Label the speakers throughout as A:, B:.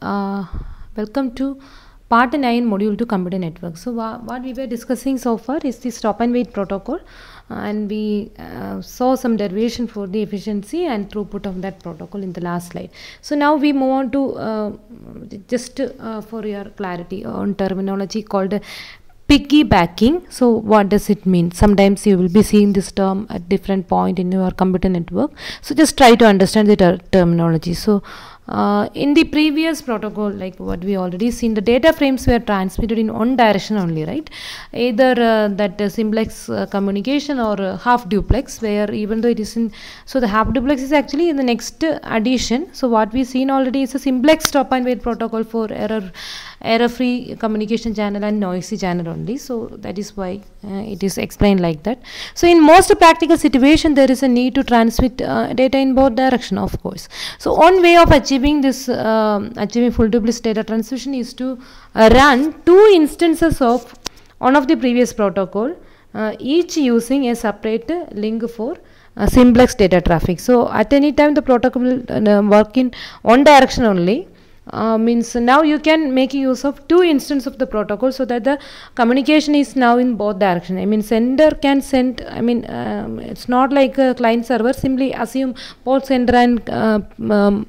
A: Welcome to part 9 module 2 computer network. So what we were discussing so far is the stop and wait protocol, and we saw some derivation for the efficiency and throughput of that protocol in the last slide. So now we move on to just for your clarity on terminology called piggybacking. So what does it mean? Sometimes you will be seeing this term at different point in your computer network, so just try to understand the terminology. So in the previous protocol, like what we already seen, the data frames were transmitted in one direction only, right? Either that simplex communication or half duplex, where even though it is in, so the half duplex is actually in the next addition. So what we seen already is a simplex stop and wait protocol for error free communication channel and noisy channel only. So that is why it is explained like that. So in most practical situation, there is a need to transmit data in both direction, of course. So one way of achieving this achieving full duplex data transmission is to run two instances of one of the previous protocol, each using a separate link for simplex data traffic. So at any time the protocol will work in one direction only. Means now you can make use of two instances of the protocol, so that the communication is now in both direction. I mean, sender can send, I mean, it's not like a client server. Simply assume both sender and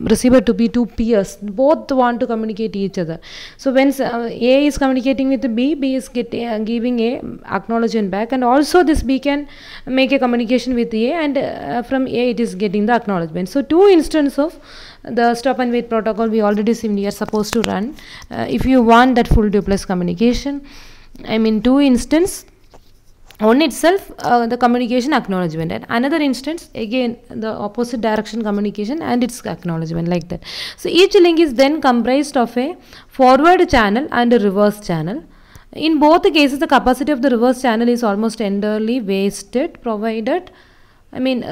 A: receiver to be two peers, both want to communicate each other. So when A is communicating with B, B is giving A acknowledgement back, and also this B can make a communication with A, and from A it is getting the acknowledgement. So two instances of the stop and wait protocol we already seen we are supposed to run if you want that full duplex communication. I mean, two instance, one itself the communication acknowledgement, and another instance again the opposite direction communication and its acknowledgement, like that. So each link is then comprised of a forward channel and a reverse channel. In both the cases, the capacity of the reverse channel is almost entirely wasted, provided, I mean,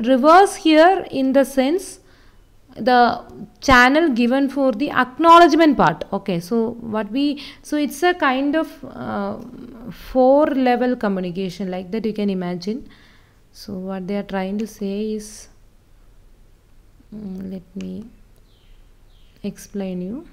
A: reverse here in the sense the channel given for the acknowledgement part. Okay, so so it's a kind of 4-level communication, like that you can imagine. So what they are trying to say is, let me explain you.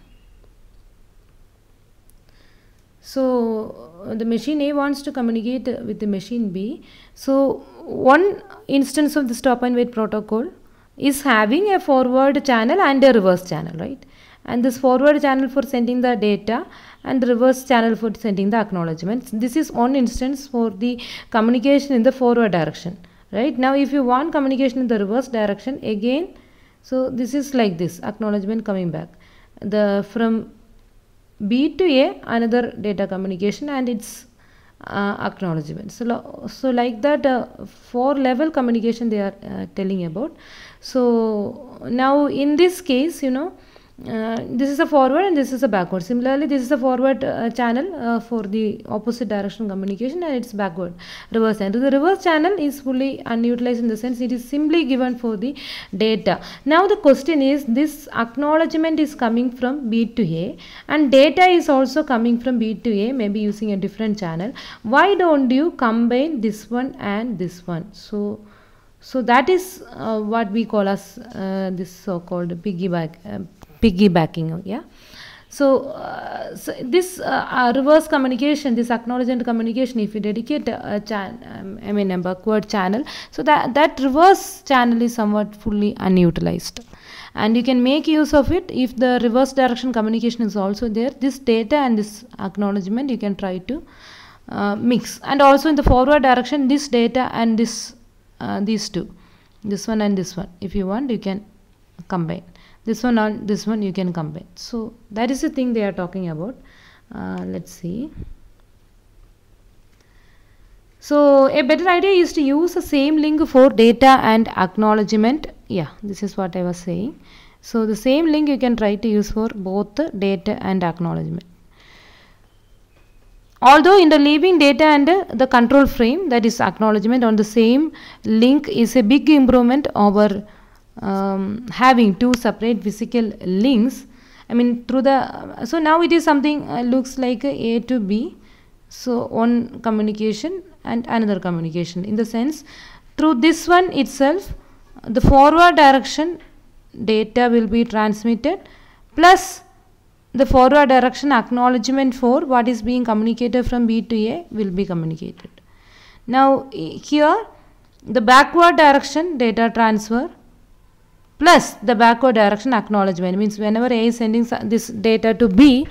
A: So the machine A wants to communicate with the machine B. So one instance of the stop and wait protocol is having a forward channel and a reverse channel, right? And this forward channel for sending the data and the reverse channel for sending the acknowledgements. This is one instance for the communication in the forward direction, right? Now if you want communication in the reverse direction, again, so this is like this, acknowledgement coming back, the from B to A, another data communication and its acknowledgement. So like that 4-level communication they are telling about. So now in this case, you know, this is a forward and this is a backward. Similarly, this is a forward channel for the opposite direction communication, and it's backward reverse. And the reverse channel is fully unutilized in the sense it is simply given for the data. Now the question is, this acknowledgement is coming from B to A and data is also coming from B to A, maybe using a different channel. Why don't you combine this one and this one? So that is what we call as this so-called piggybacking, yeah. So this reverse communication, this acknowledgement communication, if you dedicate a backward channel, so that reverse channel is somewhat fully unutilized, and you can make use of it if the reverse direction communication is also there. This data and this acknowledgement you can try to mix, and also in the forward direction, this data and this these two, this one and this one, if you want you can combine. This one and this one you can combine. So that is the thing they are talking about. Let's see. So a better idea is to use the same link for data and acknowledgement. Yeah, this is what I was saying. So the same link you can try to use for both the data and acknowledgement. Although in the leaving data and the control frame, that is acknowledgement on the same link, is a big improvement over having two separate physical links. I mean, through the, so now it is something looks like A to B. So one communication and another communication, in the sense through this one itself the forward direction data will be transmitted, plus the forward direction acknowledgement for what is being communicated from B to A will be communicated. Now here the backward direction data transfer plus the backward direction acknowledgement means whenever A is sending this data to B,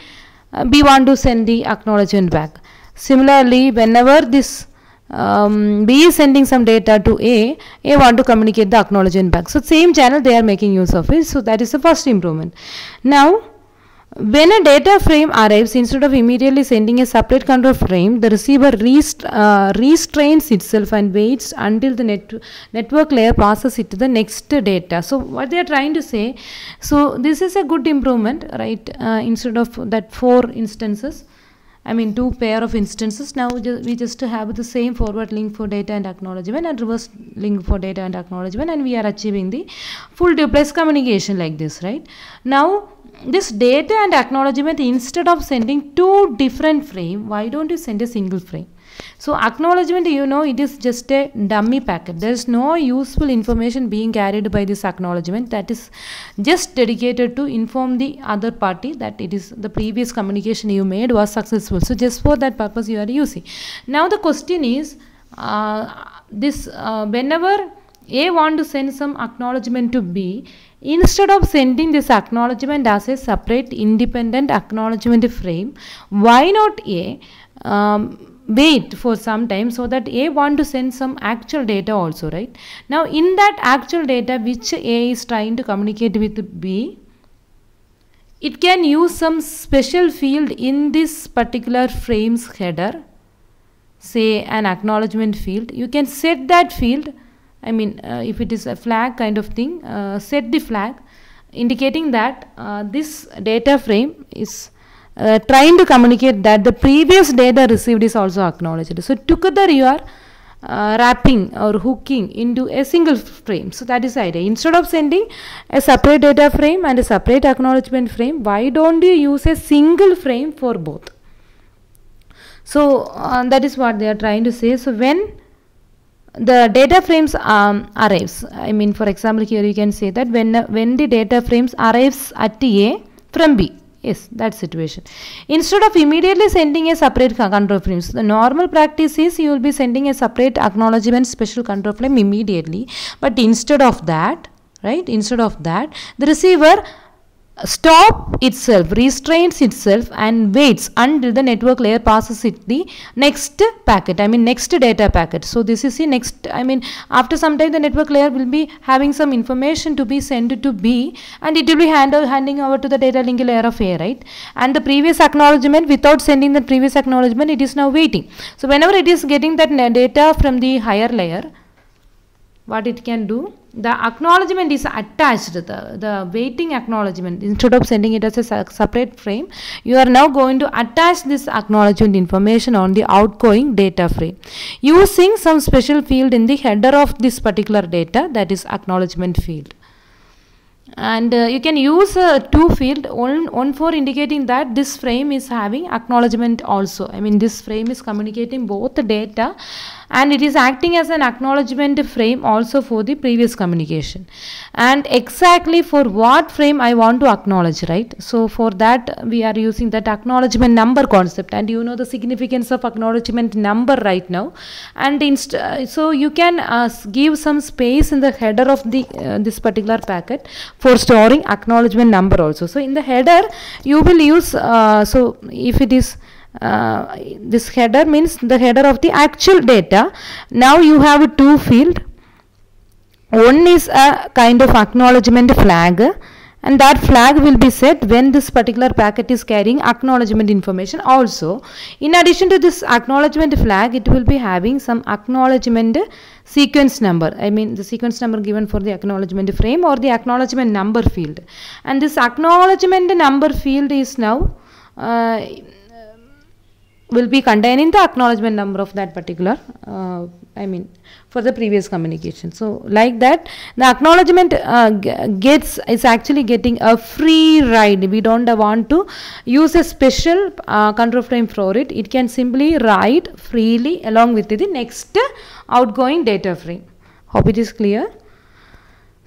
A: B want to send the acknowledgement back. Similarly, whenever this B is sending some data to A want to communicate the acknowledgement back. So same channel they are making use of it. So that is the first improvement. Now when a data frame arrives, instead of immediately sending a separate control frame, the receiver restrains itself and waits until the network layer passes it to the next data. So what they are trying to say, so this is a good improvement, right? Instead of that 4 instances, I mean 2 pair of instances, now we just have the same forward link for data and acknowledgement and reverse link for data and acknowledgement, and we are achieving the full duplex communication like this, right? Now this data and acknowledgement, instead of sending 2 different frames, why don't you send a single frame? So acknowledgement, you know, it is just a dummy packet. There is no useful information being carried by this acknowledgement. That is just dedicated to inform the other party that it is the previous communication you made was successful. So just for that purpose you are using. Now the question is, whenever A want to send some acknowledgement to B, instead of sending this acknowledgement as a separate independent acknowledgement frame, why not A wait for some time so that A want to send some actual data also, right? Now in that actual data which A is trying to communicate with B, it can use some special field in this particular frame's header, say an acknowledgement field. You can set that field, I mean if it is a flag kind of thing, set the flag indicating that this data frame is trying to communicate that the previous data received is also acknowledged. So together you are wrapping or hooking into a single frame. So that is the idea. Instead of sending a separate data frame and a separate acknowledgement frame, why don't you use a single frame for both? So that is what they are trying to say. So when the data frames arrives, I mean for example here you can say that when the data frames arrives at A from B, yes, that situation, instead of immediately sending a separate control frames, the normal practice is you will be sending a separate acknowledgement special control frame immediately, but instead of that, right, instead of that, the receiver restrains itself and waits until the network layer passes it the next packet, I mean next data packet. So this is the next, I mean after some time the network layer will be having some information to be sent to B and it will be handing over to the data link layer of A, right? And the previous acknowledgement, without sending the previous acknowledgement, it is now waiting. So whenever it is getting that data from the higher layer, what it can do, the acknowledgement is attached, the waiting acknowledgement, instead of sending it as a separate frame, you are now going to attach this acknowledgement information on the outgoing data frame using some special field in the header of this particular data, that is acknowledgement field. And you can use 2 field, one for indicating that this frame is having acknowledgement also. I mean this frame is communicating both the data and it is acting as an acknowledgement frame also for the previous communication. And exactly for what frame I want to acknowledge, right? So for that we are using that acknowledgement number concept, and you know the significance of acknowledgement number right now. And so you can give some space in the header of the this particular packet for storing acknowledgement number also. So in the header you will use, so if it is this header means the header of the actual data. Now you have 2 field. One is a kind of acknowledgement flag, and that flag will be set when this particular packet is carrying acknowledgement information also. In addition to this acknowledgement flag, it will be having some acknowledgement sequence number, I mean the sequence number given for the acknowledgement frame or the acknowledgement number field. And this acknowledgement number field is now will be containing the acknowledgement number of that particular I mean for the previous communication. So like that the acknowledgement is actually getting a free ride. We don't want to use a special control frame for it. It can simply ride freely along with the next outgoing data frame. Hope it is clear.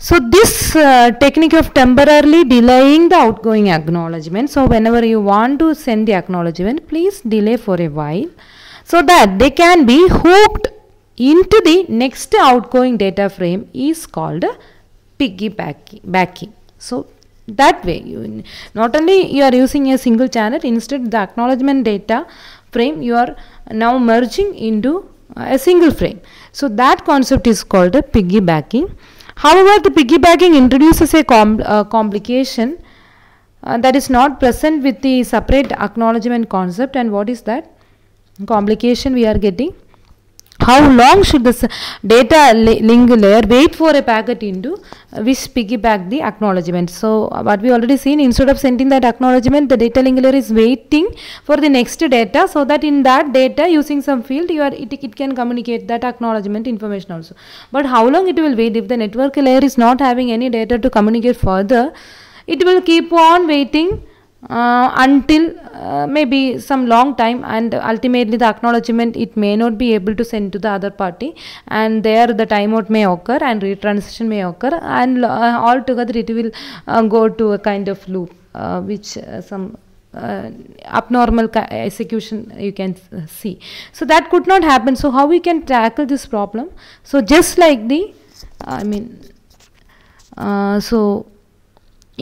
A: So this technique of temporarily delaying the outgoing acknowledgement. So whenever you want to send the acknowledgement, please delay for a while so that they can be hooked into the next outgoing data frame is called piggybacking. So that way, you not only you are using a single channel, instead the acknowledgement data frame you are now merging into a single frame. So that concept is called a piggybacking. However, the piggybacking introduces a complication that is not present with the separate acknowledgement concept. And what is that complication we are getting? How long should the data link layer wait for a packet into which piggyback the acknowledgement? So what we already seen, instead of sending that acknowledgement, the data link layer is waiting for the next data, so that in that data using some field it can communicate that acknowledgement information also. But how long it will wait? If the network layer is not having any data to communicate further, it will keep on waiting until maybe some long time, and ultimately the acknowledgement it may not be able to send to the other party, and there the timeout may occur and retransition may occur, and altogether it will go to a kind of loop which some abnormal execution you can see. So that could not happen. So how we can tackle this problem? So just like the so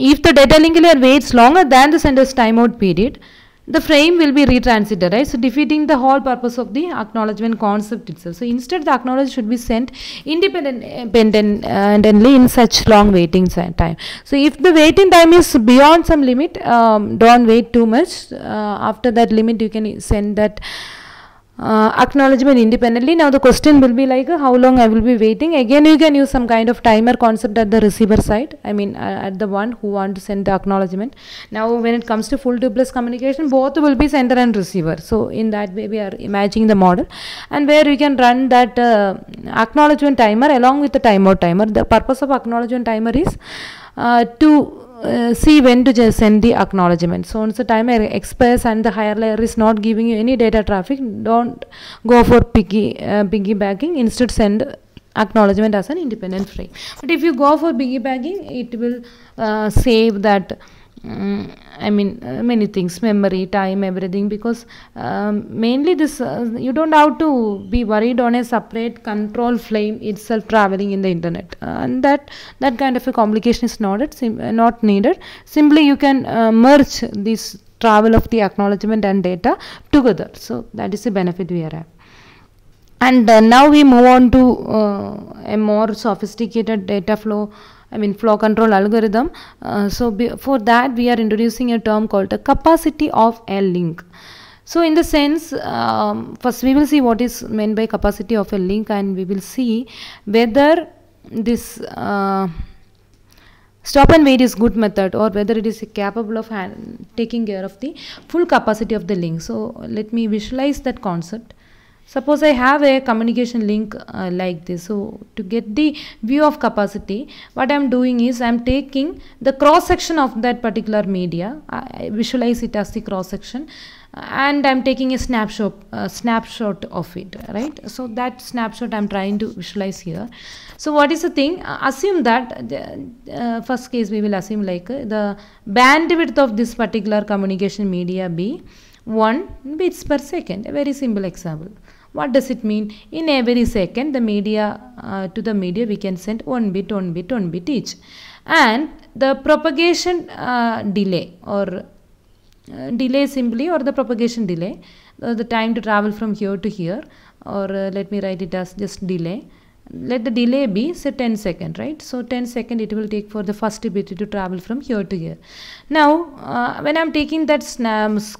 A: if the data link layer waits longer than the sender's timeout period, the frame will be retransited, right? So defeating the whole purpose of the acknowledgement concept itself. So instead the acknowledgement should be sent independently in such long waiting time. So if the waiting time is beyond some limit, don't wait too much. After that limit you can send that acknowledgement independently. Now the question will be like how long I will be waiting. Again you can use some kind of timer concept at the receiver side, at the one who want to send the acknowledgement. Now when it comes to full duplex communication, both will be sender and receiver. So in that way we are imagining the model, and where you can run that acknowledgement timer along with the timeout timer. The purpose of acknowledgement timer is to see when to just send the acknowledgement. So once the timer expires and the higher layer is not giving you any data traffic, don't go for piggybacking. Instead send acknowledgement as an independent frame. But if you go for piggybacking, it will save that many things, memory, time, everything, because mainly this you don't have to be worried on a separate control flame itself traveling in the internet, and that kind of a complication is not needed. Simply you can merge this travel of the acknowledgement and data together. So that is the benefit we are having. And now we move on to a more sophisticated data flow flow control algorithm. For that we are introducing a term called the capacity of a link. So in the sense, first we will see what is meant by capacity of a link, and we will see whether this stop and wait is good method, or whether it is capable of taking care of the full capacity of the link. So let me visualize that concept. Suppose I have a communication link like this. So to get the view of capacity, what I am doing is I am taking the cross section of that particular media. I visualize it as the cross section, and I am taking a snapshot of it, right? So that snapshot I am trying to visualize here. So what is the thing? Assume that first case we will assume like the bandwidth of this particular communication media be 1 bits per second. A very simple example. What does it mean? In every second, the media to the media we can send 1 bit each, and the propagation delay, or delay simply, or the propagation delay, the time to travel from here to here, or let me write it as just delay. Let the delay be say 10 seconds, right? So 10 seconds it will take for the first bit to travel from here to here. Now when I am taking that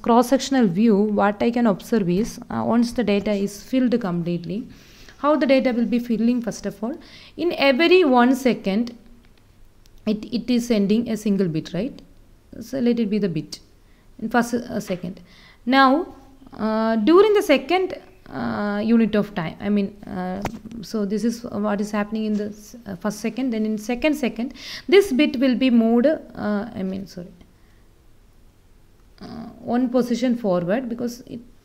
A: cross-sectional view, what I can observe is once the data is filled completely, how the data will be filling. First of all, in every 1 second it is sending a single bit, right? So let it be the bit in first second. Now during the second unit of time, so this is what is happening in the first second. Then in second this bit will be moved one position forward, because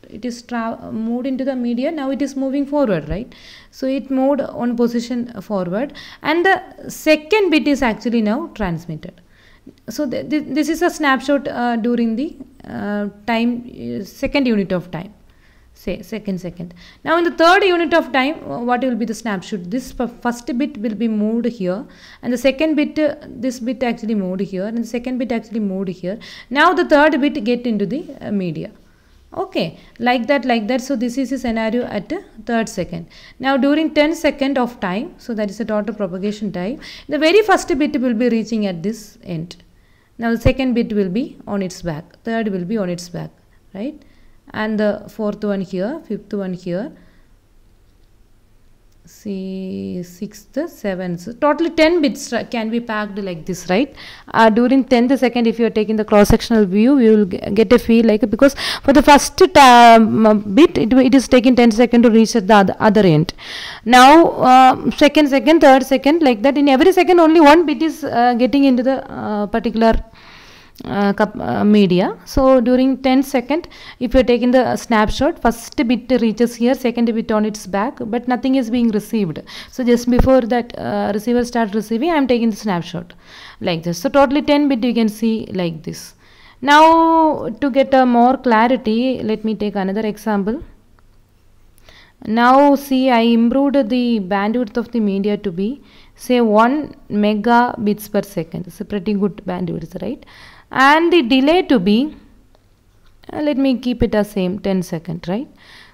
A: it is moved into the media. Now it is moving forward, right? So it moved on position forward, and the second bit is actually now transmitted. So this is a snapshot during the time, second unit of time, say second. Now in the third unit of time, what will be the snapshot? This first bit will be moved here, and the second bit, this bit actually moved here, and the second bit actually moved here. Now the third bit get into the media. Okay, like that. So this is a scenario at third second. Now during 10 second of time, so that is the total propagation time, the very first bit will be reaching at this end. Now the second bit will be on its back, third will be on its back, right? And the fourth one here, fifth one here, see, sixth, seventh, totally 10 bits can be packed like this, right? During 10th second, if you are taking the cross-sectional view, you will get a feel like, because for the first bit, it is taking 10 seconds to reach at the other end. Now second, third second, like that. In every second, only one bit is getting into the particular media. So during 10 second, if you are taking the snapshot, first bit reaches here, second bit on its back, but nothing is being received. So just before that receiver starts receiving, I am taking the snapshot like this. So totally 10 bit you can see like this. Now to get more clarity, let me take another example. Now see, I improved the bandwidth of the media to be, say, 1 megabits per second. It's a pretty good bandwidth, right? And the delay to be, let me keep it as same, 10 seconds, right?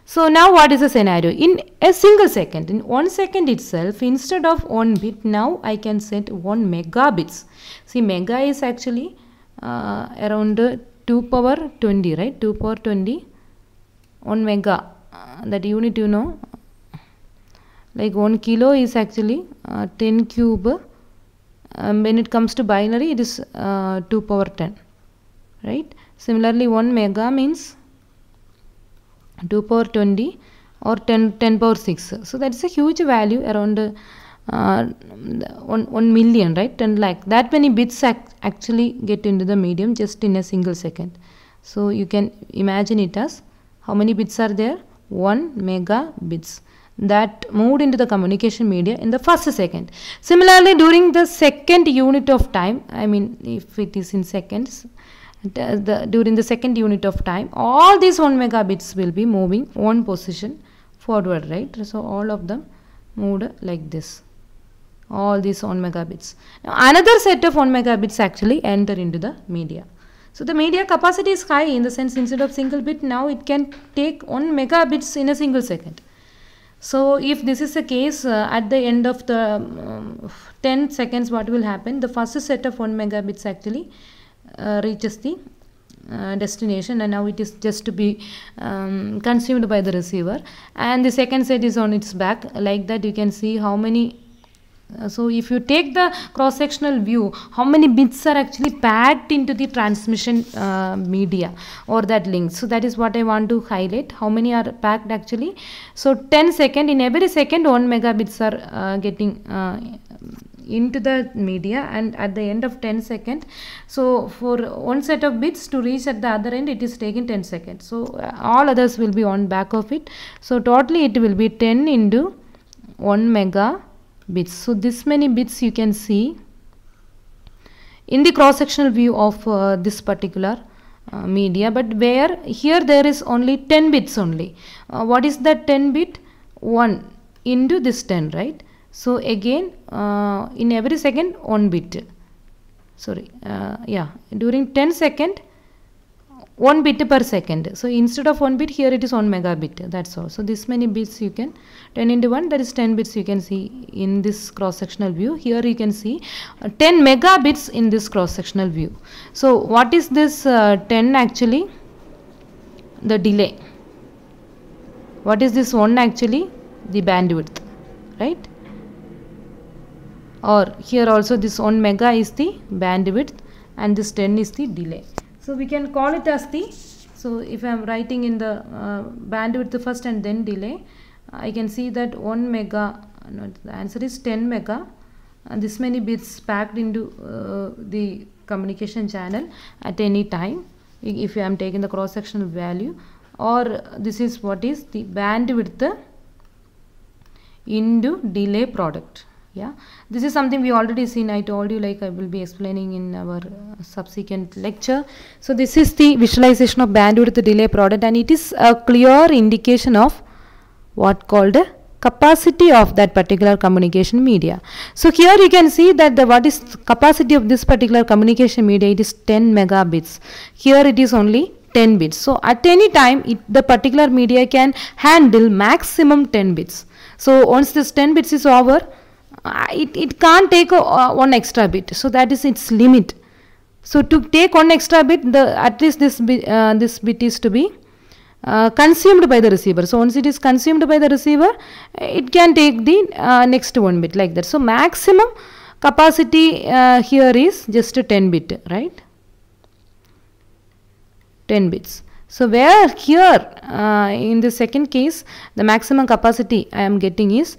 A: So now what is the scenario? In a single second, in 1 second itself, instead of 1 bit, now I can set 1 megabits. See, mega is actually around 2 power 20, right? 2 power 20, 1 mega, that unit you know, like 1 kilo is actually 10 cube. When it comes to binary, it is 2 power 10, right? Similarly, 1 mega means 2 power 20 or 10 power 6. So that is a huge value, around 1 million, right? 10 lakh. That many bits actually get into the medium just in a single second. So you can imagine it as, how many bits are there? 1 megabits. That moved into the communication media in the first second. Similarly, during the second unit of time, I mean, if it is in seconds, during the second unit of time, all these 1 megabits will be moving one position forward, right? So all of them moved like this. All these 1 megabits. Now another set of 1 megabits actually enter into the media. So the media capacity is high, in the sense, instead of single bit, now it can take 1 megabits in a single second. So if this is the case, at the end of the 10 seconds, what will happen? The first set of 1 megabits actually reaches the destination, and now it is just to be consumed by the receiver, and the second set is on its back. Like that, you can see how many. So if you take the cross-sectional view, how many bits are actually packed into the transmission media or that link. So that is what I want to highlight, how many are packed actually. So 10 second, in every second 1 megabits are getting into the media, and at the end of 10 second, so for one set of bits to reach at the other end, it is taking 10 seconds. So all others will be on back of it. So totally it will be 10 into 1 megabits. So this many bits you can see in the cross-sectional view of this particular media, but where here there is only 10 bits only. What is that 10 bit? 1 into this 10, right? So again, in every second 1 bit. Sorry, during 10 second, 1 bit per second. So instead of 1 bit, here it is 1 megabit. That's all. So this many bits you can, 10 into 1, that is 10 bits you can see in this cross-sectional view. Here you can see 10 megabits in this cross-sectional view. So what is this 10 actually? The delay. What is this 1 actually? The bandwidth, right? Or here also this 1 mega is the bandwidth, and this 10 is the delay. So we can call it as the, so if I am writing in the bandwidth first and then delay, I can see that 1 mega, no, the answer is 10 mega, and this many bits packed into the communication channel at any time. If I am taking the cross-sectional value, or this is what is the bandwidth into delay product. Yeah, this is something we already seen. I told you, like I will be explaining in our subsequent lecture. So this is the visualization of bandwidth delay product, and it is a clear indication of what called a capacity of that particular communication media. So here you can see that the what is capacity of this particular communication media, it is 10 megabits. Here it is only 10 bits. So at any time the particular media can handle maximum 10 bits. So once this 10 bits is over, it can't take one extra bit. So that is its limit. So to take one extra bit, at least this bit is to be consumed by the receiver. So once it is consumed by the receiver, it can take the next one bit, like that. So maximum capacity here is just a 10 bit, right? 10 bits. So where here in the second case, the maximum capacity I am getting is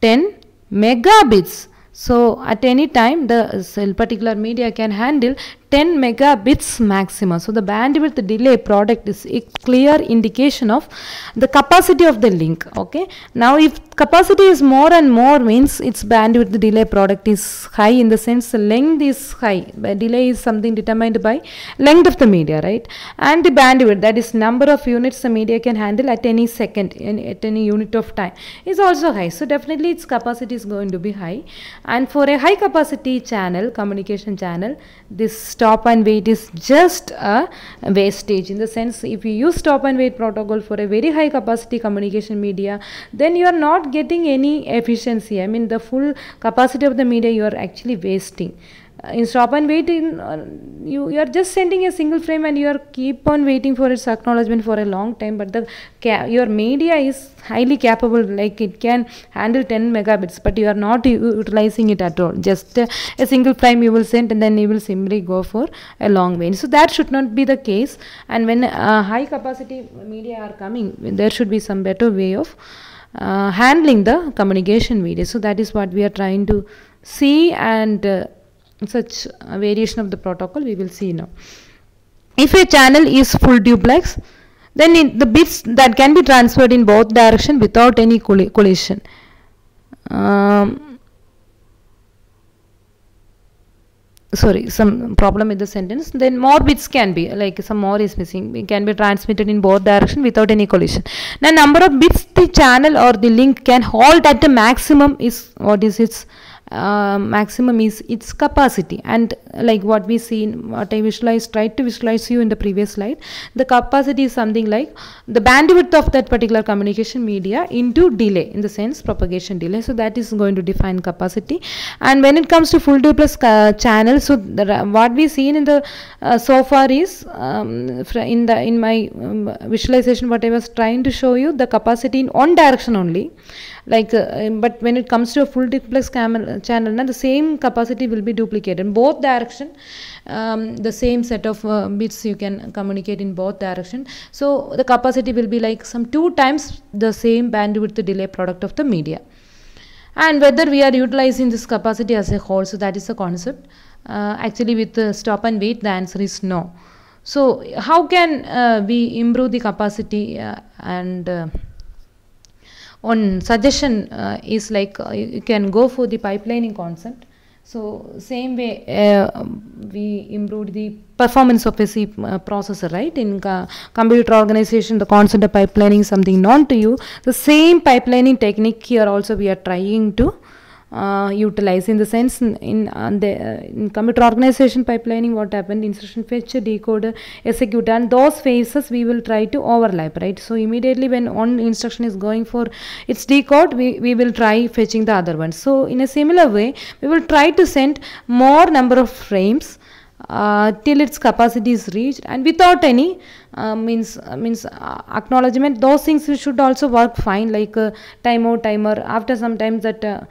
A: 10 megabits. So at any time the particular media can handle 10 megabits maximum. So the bandwidth delay product is a clear indication of the capacity of the link. Okay. Now if capacity is more and more, means its bandwidth delay product is high, in the sense the length is high. Delay is something determined by length of the media, right? And the bandwidth, that is number of units the media can handle at any second, at any unit of time, is also high. So definitely its capacity is going to be high. And for a high capacity channel, communication channel, this stop and wait is just a wastage, in the sense if you use stop and wait protocol for a very high capacity communication media, then you are not getting any efficiency. I mean the full capacity of the media you are actually wasting. In stop and wait, you are just sending a single frame and you are keep on waiting for its acknowledgement for a long time, but your media is highly capable, like it can handle 10 megabits, but you are not utilizing it at all. Just a single frame you will send and then you will simply go for a long wait. So that should not be the case, and when high capacity media are coming, there should be some better way of handling the communication media. So that is what we are trying to see, and such a variation of the protocol we will see now. If a channel is full duplex, then the bits that can be transferred in both directions without any collision. Sorry, some problem with the sentence. Then more bits can be, like some more is missing, it can be transmitted in both directions without any collision. Now number of bits the channel or the link can hold at the maximum is what is its maximum is its capacity. And like what we see, what I tried to visualize you in the previous slide, the capacity is something like the bandwidth of that particular communication media into delay, in the sense propagation delay. So that is going to define capacity. And when it comes to full duplex channel, so what we seen in the so far is in my visualization, what I was trying to show you, the capacity in one direction only. Like but when it comes to a full duplex channel, now the same capacity will be duplicated in both direction. The same set of bits you can communicate in both direction. So the capacity will be like some 2 times the same bandwidth delay product of the media. And whether we are utilizing this capacity as a whole, so that is the concept. Actually with stop and wait, the answer is no. So how can we improve the capacity, and one suggestion is like you can go for the pipelining concept. So same way we improved the performance of a C processor, right? In computer organization, the concept of pipelining is something known to you. The same pipelining technique here also we are trying to utilize, in the sense in computer organization pipelining, what happened, instruction fetch, decoder, execute, and those phases we will try to overlap, right? So immediately when one instruction is going for its decode, we will try fetching the other one. So in a similar way, we will try to send more number of frames till its capacity is reached, and without any acknowledgement. Those things should also work fine, like timeout, timer. After some time that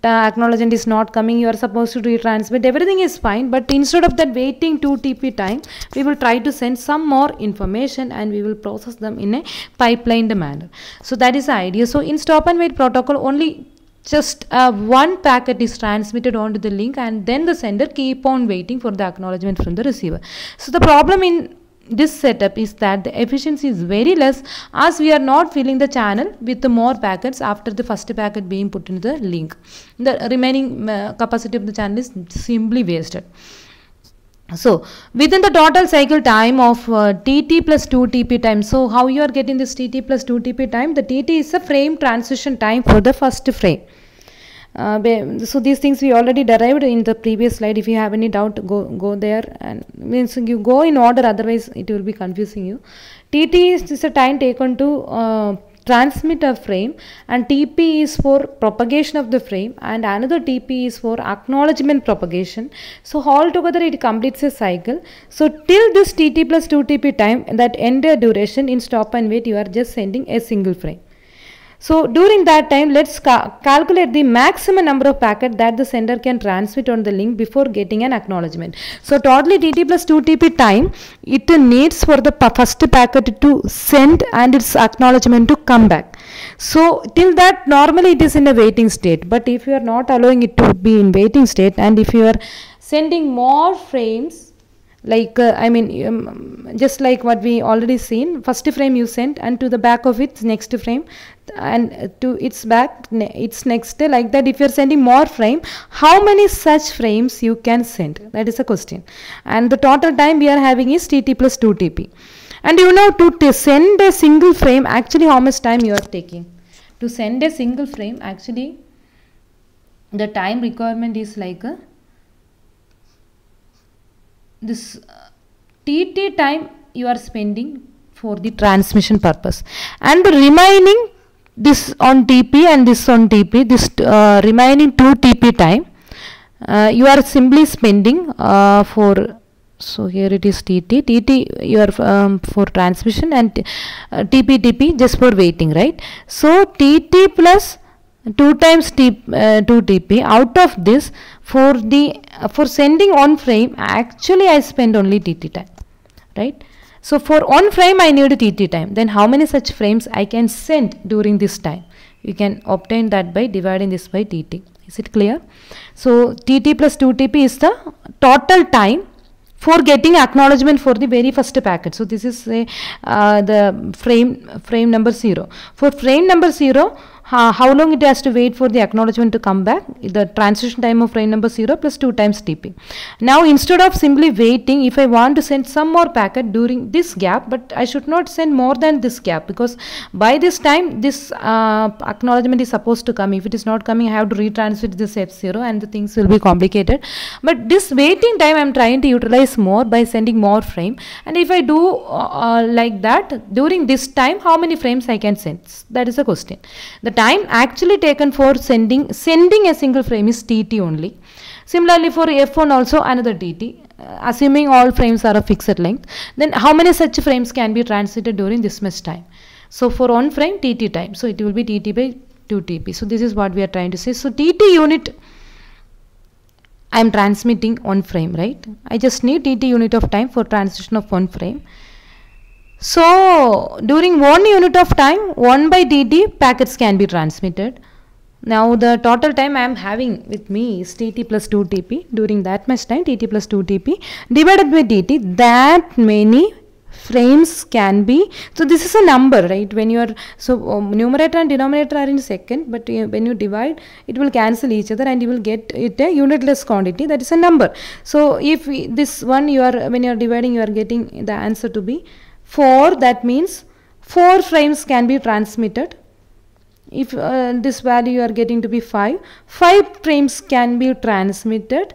A: the acknowledgement is not coming, you are supposed to retransmit, everything is fine, but instead of that waiting 2 TP time, we will try to send some more information and we will process them in a pipelined manner. So that is the idea. So in stop and wait protocol, only just one packet is transmitted onto the link, and then the sender keep on waiting for the acknowledgement from the receiver. So the problem in this setup is that the efficiency is very less, as we are not filling the channel with the more packets after the first packet being put into the link. The remaining capacity of the channel is simply wasted. So within the total cycle time of TT plus 2 TP time, so how you are getting this TT plus 2 TP time? The TT is a frame transition time for the first frame. So these things we already derived in the previous slide. If you have any doubt, go there, and means you go in order, otherwise it will be confusing you. TT is a time taken to transmit a frame, and TP is for propagation of the frame, and another TP is for acknowledgement propagation. So altogether it completes a cycle. So till this TT plus 2 TP time, that entire duration in stop and wait, you are just sending a single frame. So during that time, let's calculate the maximum number of packets that the sender can transmit on the link before getting an acknowledgement. So totally TT plus 2 TP time it needs for the first packet to send and its acknowledgement to come back. So till that normally it is in a waiting state, but if you are not allowing it to be in waiting state, and if you are sending more frames, like just like what we already seen, first frame you sent, and to the back of its next frame, and to its back its next, like that. If you are sending more frame, how many such frames you can send? That is a question. And the total time we are having is TT plus 2 TP. And you know, to send a single frame, actually how much time you are taking? To send a single frame, actually the time requirement is like this TT time you are spending for the transmission purpose, and the remaining, this on TP and this on TP, this remaining 2 TP time you are simply spending for, so here it is TT you are for transmission, and TP just for waiting, right? So TT plus 2 times 2 TP. Out of this, for sending on frame, actually I spend only TT time, right? So for on frame I need a TT time. Then how many such frames I can send during this time? You can obtain that by dividing this by TT. Is it clear? So TT plus 2 TP is the total time for getting acknowledgement for the very first packet. So this is the frame number 0. For frame number 0, how long it has to wait for the acknowledgement to come back? The transition time of frame number 0 plus 2 times TP. Now instead of simply waiting, if I want to send some more packet during this gap, but I should not send more than this gap, because by this time this acknowledgement is supposed to come. If it is not coming, I have to retransmit this F0 and the things will be complicated. But this waiting time I am trying to utilize more by sending more frame. And if I do like that, during this time how many frames I can send? That is a question. The time actually taken for sending a single frame is TT only. Similarly for F1 also another TT, assuming all frames are of fixed length. Then how many such frames can be transmitted during this much time? So for one frame, TT time. So it will be TT by 2 TP. So this is what we are trying to say. So TT unit I am transmitting one frame, right? I just need TT unit of time for transition of one frame. So during 1 unit of time, 1 by TT packets can be transmitted. Now the total time I am having with me is TT plus 2 TP. During that much time, TT plus 2 TP divided by TT, that many frames can be. So this is a number, right? When you are, so numerator and denominator are in second, but when you divide, it will cancel each other and you will get it a unitless quantity, that is a number. So if this one you are, when you are dividing, you are getting the answer to be 4. That means 4 frames can be transmitted. If this value you are getting to be 5 frames can be transmitted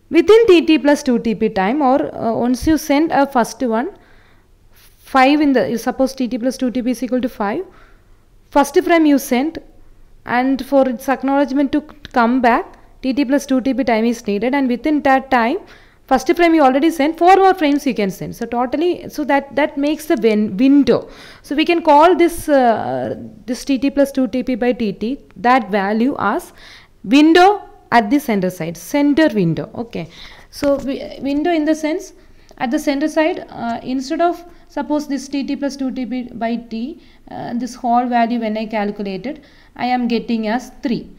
A: within TT plus 2 TP time, or once you send a first one, 5 in the, suppose TT plus 2 TP is equal to 5, first frame you sent, and for its acknowledgement to come back, TT plus 2 TP time is needed, and within that time, first frame you already sent, 4 more frames you can send. So totally, so that makes the window. So we can call this this TT plus 2 TP by TT, that value as window at the center side, center window. Okay. So window in the sense at the center side, instead of, suppose this TT plus 2 TP by T, this whole value when I calculated, I am getting as 3.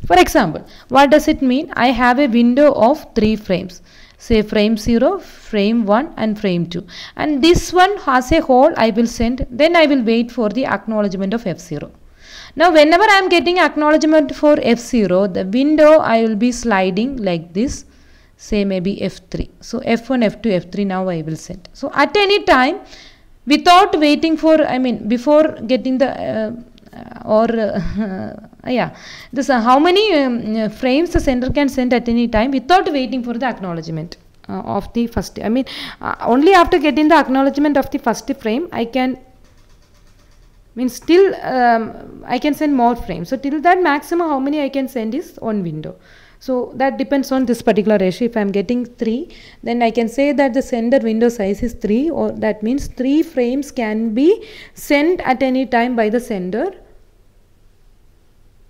A: For example, what does it mean? I have a window of 3 frames. say frame 0, frame 1 and frame 2, and this one has a hole I will send, then I will wait for the acknowledgement of F0. Now whenever I am getting acknowledgement for F0, the window I will be sliding like this, say maybe F3. So F1, F2, F3 now I will send. So at any time, without waiting for, before getting the this how many frames the sender can send at any time without waiting for the acknowledgement of the first, only after getting the acknowledgement of the first frame I can still I can send more frames. So till that maximum how many I can send is one window. So that depends on this particular ratio. If I am getting 3, then I can say that the sender window size is 3, or that means 3 frames can be sent at any time by the sender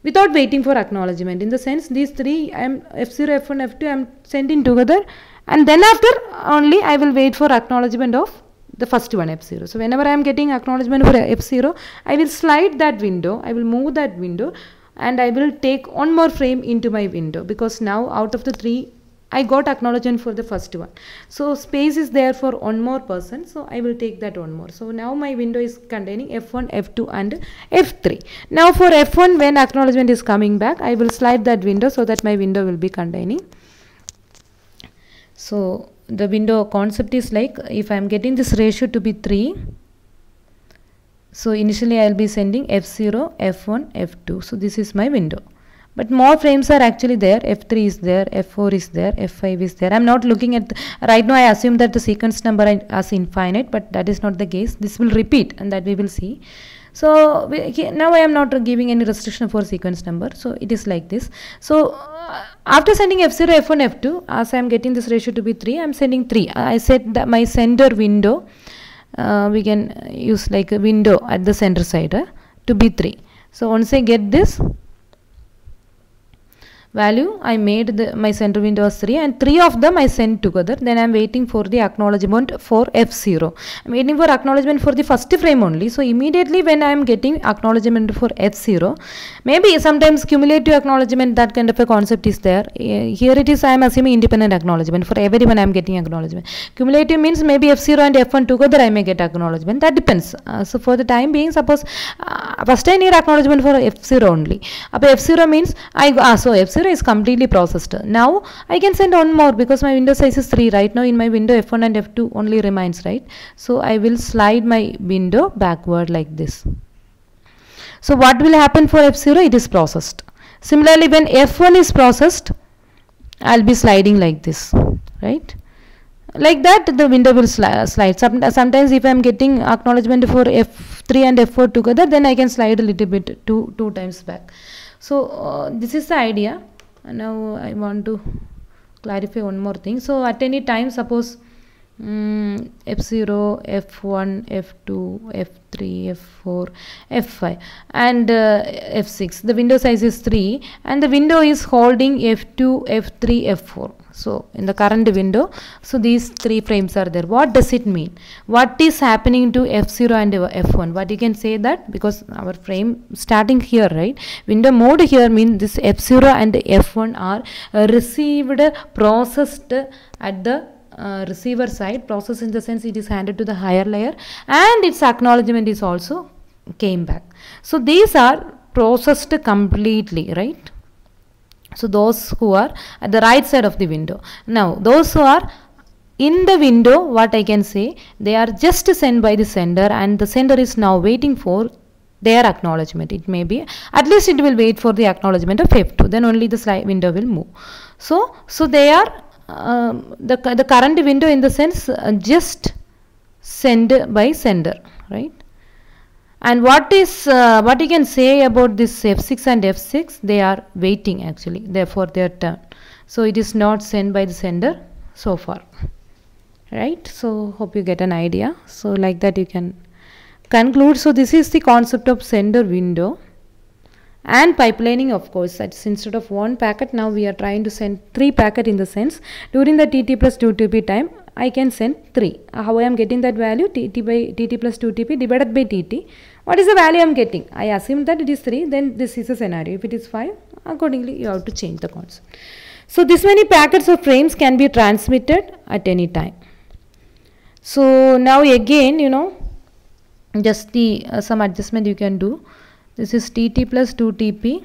A: without waiting for acknowledgement. In the sense, these 3 F0, F1, F2 I am sending together, and then after only I will wait for acknowledgement of the first one, F0. So whenever I am getting acknowledgement for F0, I will slide that window, I will move that window, and I will take one more frame into my window, because now out of the 3 I got acknowledgement for the first one. So space is there for one more person, so I will take that one more. So now my window is containing F1, F2 and F3. Now for F1, when acknowledgement is coming back, I will slide that window so that my window will be containing. So the window concept is like, if I am getting this ratio to be 3, so initially I will be sending F0, F1, F2. So this is my window. But more frames are actually there. F3 is there, F4 is there, F5 is there. I am not looking at, right now I assume that the sequence number is infinite, but that is not the case. This will repeat, and that we will see. So now I am not giving any restriction for sequence number. So it is like this. So after sending F0, F1, F2, as I am getting this ratio to be 3, I am sending 3. I set that my sender window, we can use like a window at the center side to be 3. So once I get this value, I made my center window as 3, and 3 of them I sent together. Then I am waiting for the acknowledgement for F0. I am waiting for acknowledgement for the first frame only. So immediately when I am getting acknowledgement for F0, maybe sometimes cumulative acknowledgement, that kind of a concept is there. Here it is, I am assuming independent acknowledgement. For everyone I am getting acknowledgement. Cumulative means maybe F0 and F1 together I may get acknowledgement. That depends. So for the time being, suppose first I need acknowledgement for F0 only. F0 means so F0 is completely processed. Now I can send one more, because my window size is 3. Right now in my window F1 and F2 only remains, right? So I will slide my window backward like this. So what will happen for F0? It is processed. Similarly, when F1 is processed, I will be sliding like this, right? Like that the window will slide. Sometimes if I am getting acknowledgement for F3 and F4 together, then I can slide a little bit two times back. So this is the idea. Now I want to clarify one more thing. So at any time, suppose F0, F1, F2, F3, F4, F5 and F6. The window size is 3 and the window is holding F2, F3, F4. So in the current window, so these 3 frames are there. What does it mean? What is happening to F0 and F1? What you can say that, because our frame starting here, right? Window mode here means this F0 and F1 are received, processed at the receiver side. Process in the sense it is handed to the higher layer, and its acknowledgement is also came back. So these are processed completely, right? So those who are at the right side of the window. Now those who are in the window, what I can say, they are just sent by the sender, and the sender is now waiting for their acknowledgement. It may be, at least it will wait for the acknowledgement of F2, then only the slide window will move. So they are the current window in the sense just sent by sender, right? And what you can say about this F6 and F6, they are waiting actually, therefore their turn. So it is not sent by the sender so far, right? So hope you get an idea. So like that you can conclude. So this is the concept of sender window. And pipelining, of course, that's instead of 1 packet, now we are trying to send 3 packet, in the sense during the TT plus 2TP time I can send 3. How I am getting that value? TT plus 2TP divided by TT. What is the value I am getting? I assume that it is 3, then this is a scenario. If it is 5, accordingly you have to change the concept. So this many packets of frames can be transmitted at any time. So now again, just the some adjustment you can do. This is tt plus 2tp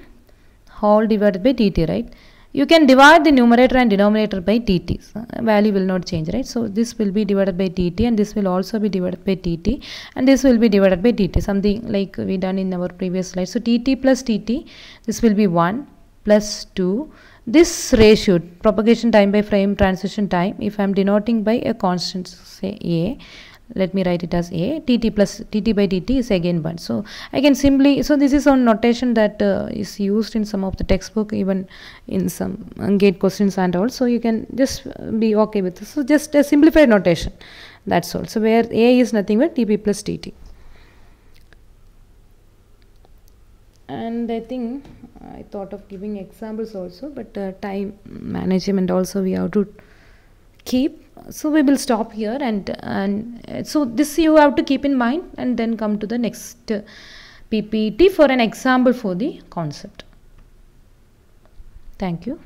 A: whole divided by tt, right? You can divide the numerator and denominator by tt. So value will not change, right? So this will be divided by tt, and this will also be divided by tt, and this will be divided by tt, something like we done in our previous slide. So tt plus tt, this will be 1 plus 2. This ratio, propagation time by frame transition time, if I am denoting by a constant, say a, let me write it as a, tt plus tt by dt is again 1. So I can simply, so this is one notation that is used in some of the textbook, even in some gate questions and all. So you can just be okay with this. So just a simplified notation, that's all. So where a is nothing but tp plus tt. And I think I thought of giving examples also, but time management also we have to keep. So we will stop here, and so this you have to keep in mind, and then come to the next PPT for an example for the concept. Thank you.